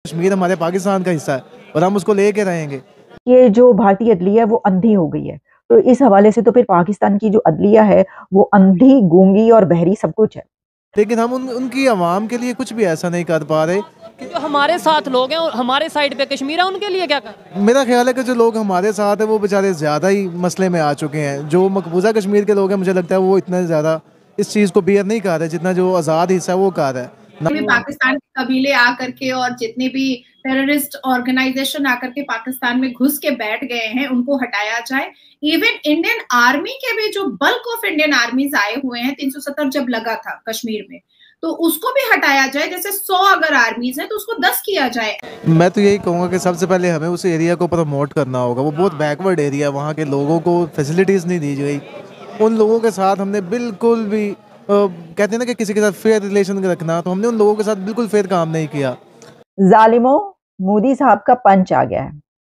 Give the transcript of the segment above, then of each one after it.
कश्मीर हमारे पाकिस्तान का हिस्सा है और हम उसको लेके रहेंगे। ये जो भारतीय अदलिया है वो अंधी हो गई है, तो इस हवाले से तो फिर पाकिस्तान की जो अदलिया है वो अंधी, गूंगी और बहरी सब कुछ है। लेकिन हम उनकी आवाम के लिए कुछ भी ऐसा नहीं कर पा रहे। जो हमारे साथ लोग हैं और हमारे साइड पे कश्मीर है, उनके लिए क्या कर? मेरा ख्याल है कि जो लोग हमारे साथ हैं वो बेचारे ज़्यादा ही मसले में आ चुके हैं। जो मकबूजा कश्मीर के लोग हैं, मुझे लगता है वो इतना ज़्यादा इस चीज़ को बियर नहीं कर रहे जितना जो आज़ाद हिस्सा है वो कर रहा है। पाकिस्तान के कबीले आकर के और जितने भी टेररिस्ट ऑर्गेनाइजेशन आकर के पाकिस्तान में घुस के बैठ गए हैं उनको हटाया जाए। इवन इंडियन आर्मी के भी जो बल्क ऑफ इंडियन आर्मीज आए हुए हैं 370 जब लगा था कश्मीर में, तो उसको भी हटाया जाए। जैसे 100 अगर आर्मीज है तो उसको 10 किया जाए। मैं तो यही कहूँगा कि सबसे पहले हमें उस एरिया को प्रमोट करना होगा। वो बहुत बैकवर्ड एरिया है, वहाँ के लोगों को फैसिलिटीज़ नहीं दी गई। उन लोगों के साथ हमने बिल्कुल भी कहते हैं ना कि किसी के साथ फेयर रिलेशन रखना, तो हमने उन लोगों के साथ बिल्कुल फेयर काम नहीं किया। जालिमो, मोदी साहब का पंच आ गया है।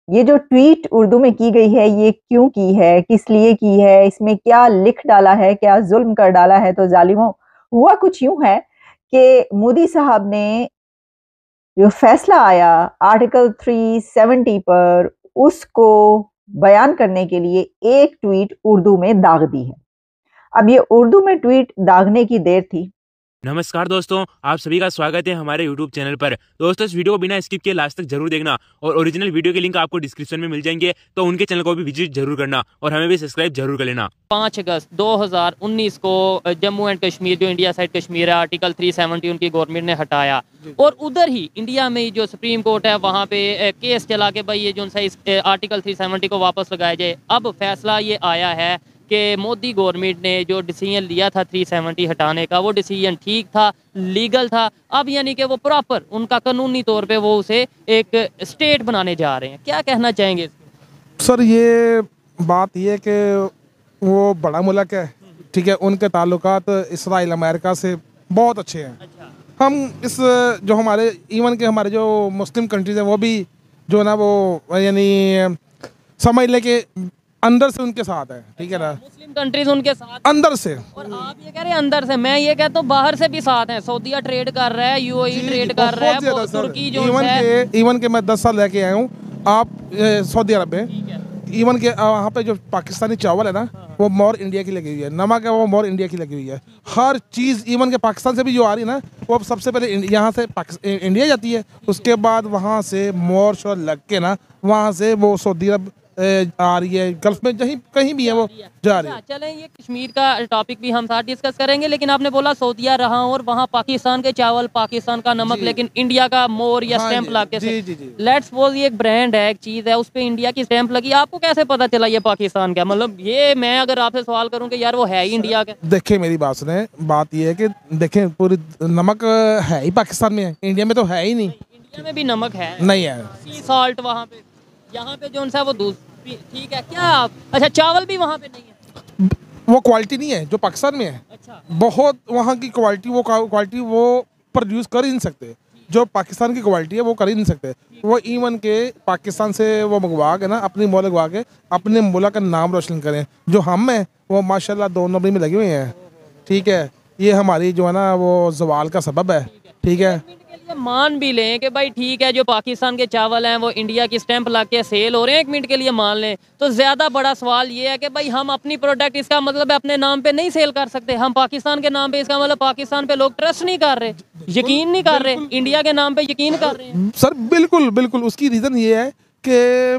ये जो ट्वीट उर्दू में की गई है ये क्यों की है, किस लिए की है, इसमें क्या लिख डाला है, क्या जुल्म कर डाला है? तो जालिमो, हुआ कुछ यूं है कि मोदी साहब ने जो फैसला आया आर्टिकल 370 पर, उसको बयान करने के लिए एक ट्वीट उर्दू में दाग दी है। अब ये उर्दू में ट्वीट दागने की देर थी। नमस्कार दोस्तों, आप सभी का स्वागत है हमारे YouTube चैनल पर। दोस्तों, इस वीडियो को बिना स्किप किए लास्ट तक जरूर देखना और ओरिजिनल वीडियो के लिंक आपको डिस्क्रिप्शन में मिल जाएंगे, तो उनके चैनल को भी विजिट जरूर करना और हमें भी सब्सक्राइब जरूर कर लेना। 5 अगस्त 2019 को जम्मू एंड कश्मीर, जो इंडिया साइड कश्मीर है, आर्टिकल 370 उनकी गवर्नमेंट ने हटाया और उधर ही इंडिया में जो सुप्रीम कोर्ट है वहाँ पे केस चला के भाई ये जो इस आर्टिकल 370 को वापस लगाया जाए। अब फैसला ये आया है कि मोदी गवर्नमेंट ने जो डिसीजन लिया था 370 हटाने का, वो डिसीजन ठीक था, लीगल था। अब यानी कि वो प्रॉपर उनका कानूनी तौर पे वो उसे एक स्टेट बनाने जा रहे हैं। क्या कहना चाहेंगे सर? ये बात ये कि वो बड़ा मुल्क है, ठीक है, उनके ताल्लुकात इसराइल अमेरिका से बहुत अच्छे हैं। अच्छा। हम इस जो हमारे इवन के हमारे जो मुस्लिम कंट्रीज हैं वो भी जो ना वो यानी समझ ले कि अंदर से उनके साथ है, ठीक है ना। मुस्लिम कंट्रीज उनके साथ अंदर से, और आप ये कह रहे हैं अंदर से, मैं ये कहता हूँ बाहर से भी साथ हैं। सऊदीया ट्रेड कर रहा है, यूएई ट्रेड कर रहा है, तुर्की जो है। इवन के मैं 10 साल रह के आया हूँ आप सऊदी अरब में। इवन के वहाँ पे जो पाकिस्तानी चावल है ना वो मोर इंडिया की लगी हुई है, नमक है वो मोर इंडिया की लगी हुई है। हर चीज़ इवन के पाकिस्तान से भी जो आ रही है ना वो अब सबसे पहले यहाँ से इंडिया जाती है, उसके बाद वहाँ से मोर शोर लग के ना वहाँ से वो सऊदी अरब आ रही है, गल्फ में कहीं भी है वो जा रही है। चलें, ये कश्मीर का टॉपिक भी हम साथ डिस्कस करेंगे, लेकिन आपने बोला सऊदीया रहा और वहाँ पाकिस्तान के चावल, पाकिस्तान का नमक, लेकिन इंडिया का मोर या स्टैंप लगे। लेट्स सपोज ये एक ब्रांड है, एक चीज़ है, उस पर इंडिया की स्टैंप लगी, आपको कैसे पता चला ये पाकिस्तान का? मतलब ये मैं अगर आपसे सवाल करूँ कि यार वो है ही इंडिया का। देखिए मेरी बात सुने, बात ये है कि देखें पूरी नमक है ही पाकिस्तान में है, इंडिया में तो है ही नहीं। इंडिया में भी नमक है नहीं है, सी सॉल्ट वहाँ पे, यहाँ पे जो सा वो दूध, ठीक है क्या आप? अच्छा, चावल भी वहाँ पे नहीं है, वो क्वालिटी नहीं है जो पाकिस्तान में है। अच्छा, बहुत वहाँ की क्वालिटी वो प्रोड्यूस कर ही नहीं सकते, जो पाकिस्तान की क्वालिटी है वो कर ही नहीं सकते। वो इवन के पाकिस्तान से वो मंगवा के ना अपनी मोल लगवा के अपने मुल्क का नाम रोशन करें। जो हम हैं वो माशाल्लाह 2 नंबर में लगे हुए हैं, ठीक है। ये हमारी जो है ना वो जवाल का सबब है, ठीक है। मान भी लें कि भाई ठीक है, जो पाकिस्तान के चावल हैं वो इंडिया की स्टैंप लग के सेल हो रहे हैं, 1 मिनट के लिए मान लें, तो ज़्यादा बड़ा सवाल ये है कि भाई हम अपनी प्रोडक्ट, इसका मतलब है अपने नाम पे नहीं सेल कर सकते। हम पाकिस्तान के नाम पे, इसका मतलब पाकिस्तान पे लोग ट्रस्ट नहीं कर रहे, यकीन नहीं कर रहे, इंडिया के नाम पे यकीन कर रहे हैं। सर बिल्कुल बिल्कुल, उसकी रीज़न ये है कि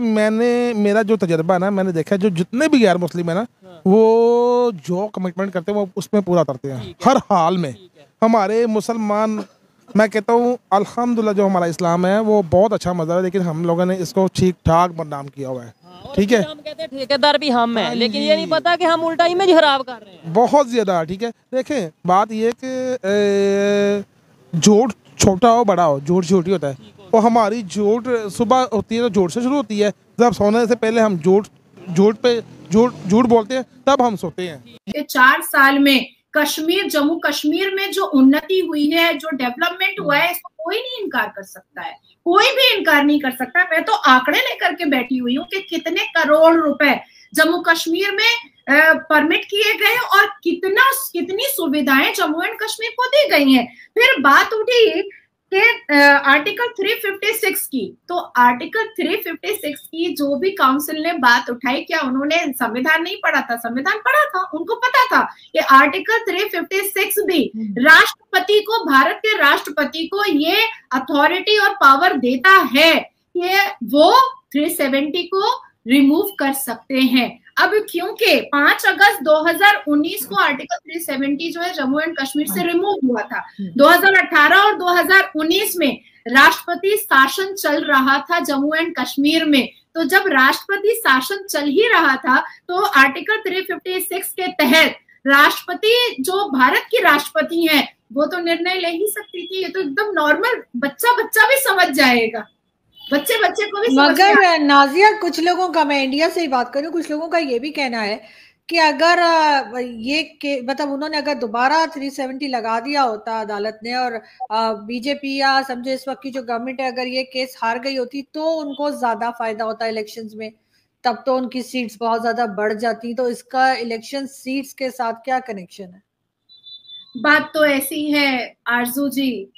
मेरा जो तजर्बा है ना, मैंने देखा जो जितने भी गैर मुस्लिम है ना वो जो कमिटमेंट करते हैं वो उसमें पूरा करते हैं हर हाल में। हमारे मुसलमान, मैं कहता हूँ अल्हम्दुलिल्लाह जो हमारा इस्लाम है वो बहुत अच्छा मज़हब है, लेकिन हम लोगों ने इसको ठीक ठाक बदनाम किया हुआ है, ठीक है। हम कहते हैं ठेकेदार भी हम हैं, लेकिन ये नहीं पता कि हम उल्टा इमेज खराब कर रहे हैं बहुत ज़्यादा, ठीक है। देखें बात ये कि जोड़ छोटा हो बड़ा हो, जोड़ छोटी होता है, और हमारी जोड़ सुबह होती है तो जोड़ से शुरू होती है। जब सोने से पहले हम झूठ बोलते हैं तब हम सोते हैं। 4 साल में कश्मीर, जम्मू कश्मीर में जो उन्नति हुई है, जो डेवलपमेंट हुआ है, इसको कोई नहीं इनकार कर सकता है, कोई भी इनकार नहीं कर सकता। मैं तो आंकड़े लेकर के बैठी हुई हूँ कि कितने करोड़ रुपए जम्मू कश्मीर में परमिट किए गए और कितनी सुविधाएं जम्मू एंड कश्मीर को दी गई हैं। फिर बात उठी कि आर्टिकल 356 की, तो आर्टिकल 356 की जो भी काउंसिल ने बात उठाई, क्या उन्होंने संविधान नहीं पढ़ा था? संविधान पढ़ा था, उनको पता था कि आर्टिकल 356 भी राष्ट्रपति को, भारत के राष्ट्रपति को ये अथॉरिटी और पावर देता है कि वो 370 को रिमूव कर सकते हैं। अब क्योंकि 5 अगस्त 2019 को आर्टिकल 370 जो है जम्मू एंड कश्मीर से रिमूव हुआ था, 2018 और 2019 में राष्ट्रपति शासन चल रहा था जम्मू एंड कश्मीर में। तो जब राष्ट्रपति शासन चल ही रहा था तो आर्टिकल 356 के तहत राष्ट्रपति जो भारत की राष्ट्रपति हैं वो तो निर्णय ले ही सकती थी। ये तो एकदम नॉर्मल, बच्चा भी समझ जाएगा, बच्चे को भी समझ। मगर नाजिया, कुछ लोगों का, मैं इंडिया से ही बात करूं, कुछ लोगों का ये भी कहना है कि अगर ये मतलब उन्होंने अगर दोबारा 370 लगा दिया होता अदालत ने और बीजेपी या समझो इस वक्त की जो गवर्नमेंट है अगर ये केस हार गई होती तो उनको ज्यादा फायदा होता इलेक्शंस में, तब तो उनकी सीट्स बहुत ज्यादा बढ़ जाती। तो इसका इलेक्शन सीट्स के साथ क्या कनेक्शन है? बात तो ऐसी है आरजू जी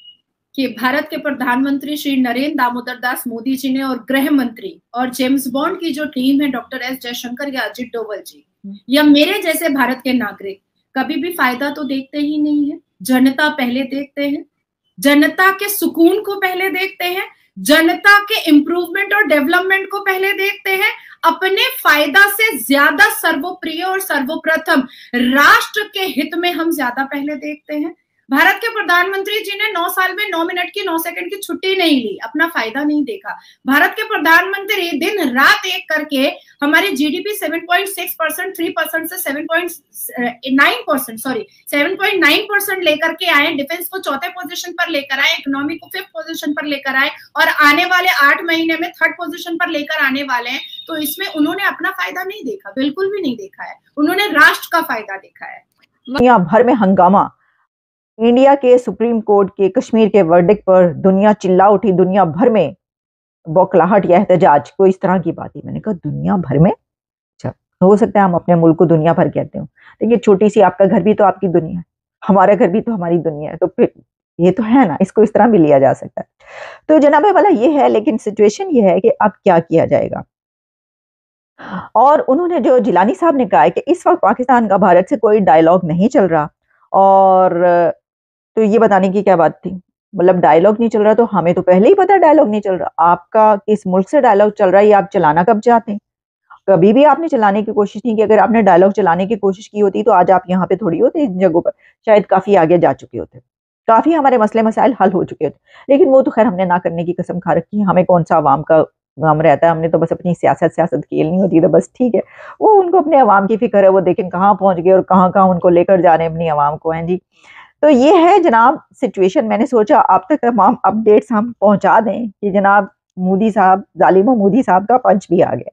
कि भारत के प्रधानमंत्री श्री नरेंद्र दामोदर दास मोदी जी ने और गृह मंत्री और जेम्स बॉन्ड की जो टीम है, डॉक्टर एस जयशंकर या अजित डोवल जी या मेरे जैसे भारत के नागरिक कभी भी फायदा तो देखते ही नहीं है। जनता पहले देखते हैं, जनता के सुकून को पहले देखते हैं, जनता के इम्प्रूवमेंट और डेवलपमेंट को पहले देखते हैं। अपने फायदा से ज्यादा सर्वप्रिय और सर्वप्रथम राष्ट्र के हित में हम ज्यादा पहले देखते हैं। भारत के प्रधानमंत्री जी ने 9 साल में 9 मिनट की 9 सेकंड की छुट्टी नहीं ली, अपना फायदा नहीं देखा। भारत के प्रधानमंत्री दिन रात एक करके हमारी जीडीपी 7.6%, 3% से 7.9% लेकर के आए, डिफेंस को चौथे पोजीशन पर लेकर आए, इकोनॉमी को 5th पोजीशन पर लेकर आए और आने वाले 8 महीने में 3rd पोजीशन पर लेकर आने वाले हैं। तो इसमें उन्होंने अपना फायदा नहीं देखा, बिल्कुल भी नहीं देखा है, उन्होंने राष्ट्र का फायदा देखा है। दुनिया भर में हंगामा, इंडिया के सुप्रीम कोर्ट के कश्मीर के वर्डिक्ट पर दुनिया चिल्ला उठी, दुनिया भर में बौखलाहट या एहतजाज, कोई इस तरह की बात ही। मैंने कहा दुनिया भर में, अच्छा हो सकता है हम अपने मुल्क को दुनिया भर कहते हो, देखिए छोटी सी आपका घर भी तो आपकी दुनिया है, हमारा घर भी तो हमारी दुनिया है, तो फिर ये तो है ना, इसको इस तरह भी लिया जा सकता है। तो जनाबे वाला ये है, लेकिन सिचुएशन ये है कि अब क्या किया जाएगा। और उन्होंने जो जिलानी साहब ने कहा है कि इस वक्त पाकिस्तान का भारत से कोई डायलॉग नहीं चल रहा, और तो ये बताने की क्या बात थी, मतलब डायलॉग नहीं चल रहा तो हमें तो पहले ही पता डायलॉग नहीं चल रहा। आपका किस मुल्क से डायलॉग चल रहा है, ये आप चलाना कब चाहते हैं? कभी भी आपने चलाने की कोशिश नहीं की। अगर आपने डायलॉग चलाने की कोशिश की होती तो आज आप यहाँ पे थोड़ी होते, इन जगहों पर शायद काफी आगे जा चुके होते, काफी हमारे मसले मसाइल हल हो चुके होते। लेकिन वो तो खैर हमने ना करने की कसम खा रखी है, हमें कौन सा अवाम का गम रहता है, हमने तो बस अपनी सियासत खेलनी होती है, तो बस ठीक है, वो उनको अपने अवाम की फिक्र है, वो देखें कहाँ पहुंच गए और कहाँ कहाँ उनको लेकर जा रहे हैं अपनी अवाम को, हैं जी। तो ये है जनाब सिचुएशन। मैंने सोचा आप तक तमाम अपडेट्स हम पहुंचा दें कि जनाब मोदी साहब, जालिमो मोदी साहब का पंच भी आ गया।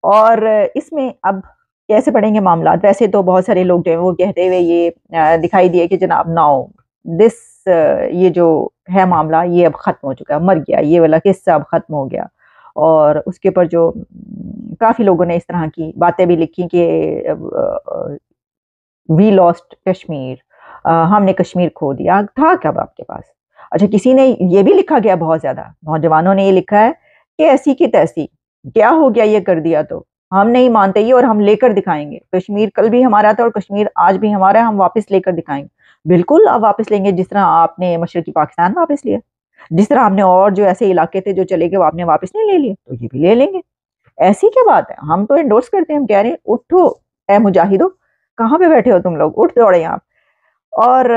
और इसमें अब कैसे पढ़ेंगे मामला। वैसे तो बहुत सारे लोग जो है वो कहते हुए ये दिखाई दिए कि जनाब नाउ दिस, ये जो है मामला ये अब ख़त्म हो चुका है, मर गया, ये वाला किस्सा अब ख़त्म हो गया। और उसके ऊपर जो काफ़ी लोगों ने इस तरह की बातें भी लिखी कि वी लॉस्ट कश्मीर, हमने कश्मीर खो दिया। था कब आपके पास? अच्छा, किसी ने ये भी लिखा गया, बहुत ज़्यादा नौजवानों ने ये लिखा है कि ऐसी की तैसी, क्या हो गया ये कर दिया तो, हम नहीं मानते ये और हम लेकर दिखाएंगे। कश्मीर कल भी हमारा था और कश्मीर आज भी हमारा है, हम वापस लेकर दिखाएंगे। बिल्कुल अब वापस लेंगे, जिस तरह आपने मशरकी पाकिस्तान वापस लिया, जिस तरह हमने और जो ऐसे इलाके थे जो चले गए वो आपने वापस नहीं ले लिए, तो ये भी ले लेंगे। ऐसी क्या बात है, हम तो एंडोर्स करते हैं, हम कह रहे हैं उठो ए मुजाहिदो, कहाँ पे बैठे हो तुम लोग, उठ दौड़े यहाँ। और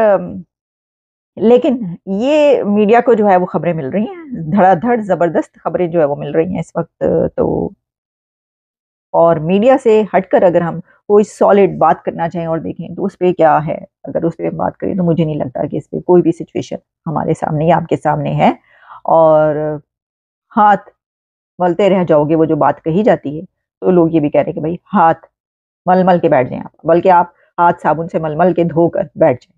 लेकिन ये मीडिया को जो है वो खबरें मिल रही हैं, धड़ाधड़ जबरदस्त खबरें जो है वो मिल रही हैं इस वक्त। तो और मीडिया से हटकर अगर हम कोई सॉलिड बात करना चाहें और देखें तो उस पर क्या है, अगर उस पर बात करें तो मुझे नहीं लगता कि इस पर कोई भी सिचुएशन हमारे सामने या आपके सामने है। और हाथ मलते रह जाओगे, वो जो बात कही जाती है तो लोग ये भी कह रहे हैं कि भाई हाथ मल मल के बैठ जाएं आप, बल्कि आप हाथ साबुन से मल मल के धोकर बैठ जाएं।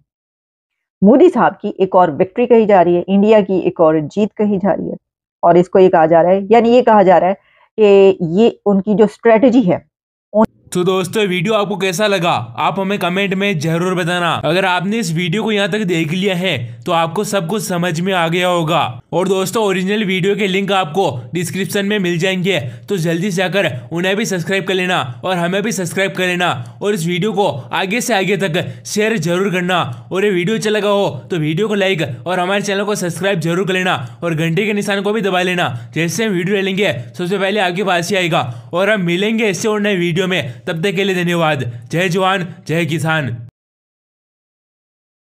मोदी साहब की एक और विक्ट्री कही जा रही है, इंडिया की एक और जीत कही जा रही है। और इसको ये कहा जा रहा है, यानी ये कहा जा रहा है कि ये उनकी जो स्ट्रेटजी है तो दोस्तों वीडियो आपको कैसा लगा आप हमें कमेंट में जरूर बताना। अगर आपने इस वीडियो को यहाँ तक देख लिया है तो आपको सब कुछ समझ में आ गया होगा। और दोस्तों ओरिजिनल वीडियो के लिंक आपको डिस्क्रिप्शन में मिल जाएंगे, तो जल्दी से आकर उन्हें भी सब्सक्राइब कर लेना और हमें भी सब्सक्राइब कर लेना। और इस वीडियो को आगे से आगे तक शेयर जरूर करना। और ये वीडियो अच्छा लगा हो तो वीडियो को लाइक और हमारे चैनल को सब्सक्राइब जरूर कर लेना और घंटे के निशान को भी दबा लेना। जैसे हम वीडियो डालेंगे सबसे पहले आपके पास ही आएगा। और हम मिलेंगे इससे और नए वीडियो में, तब तक के लिए धन्यवाद। जय जवान जय किसान।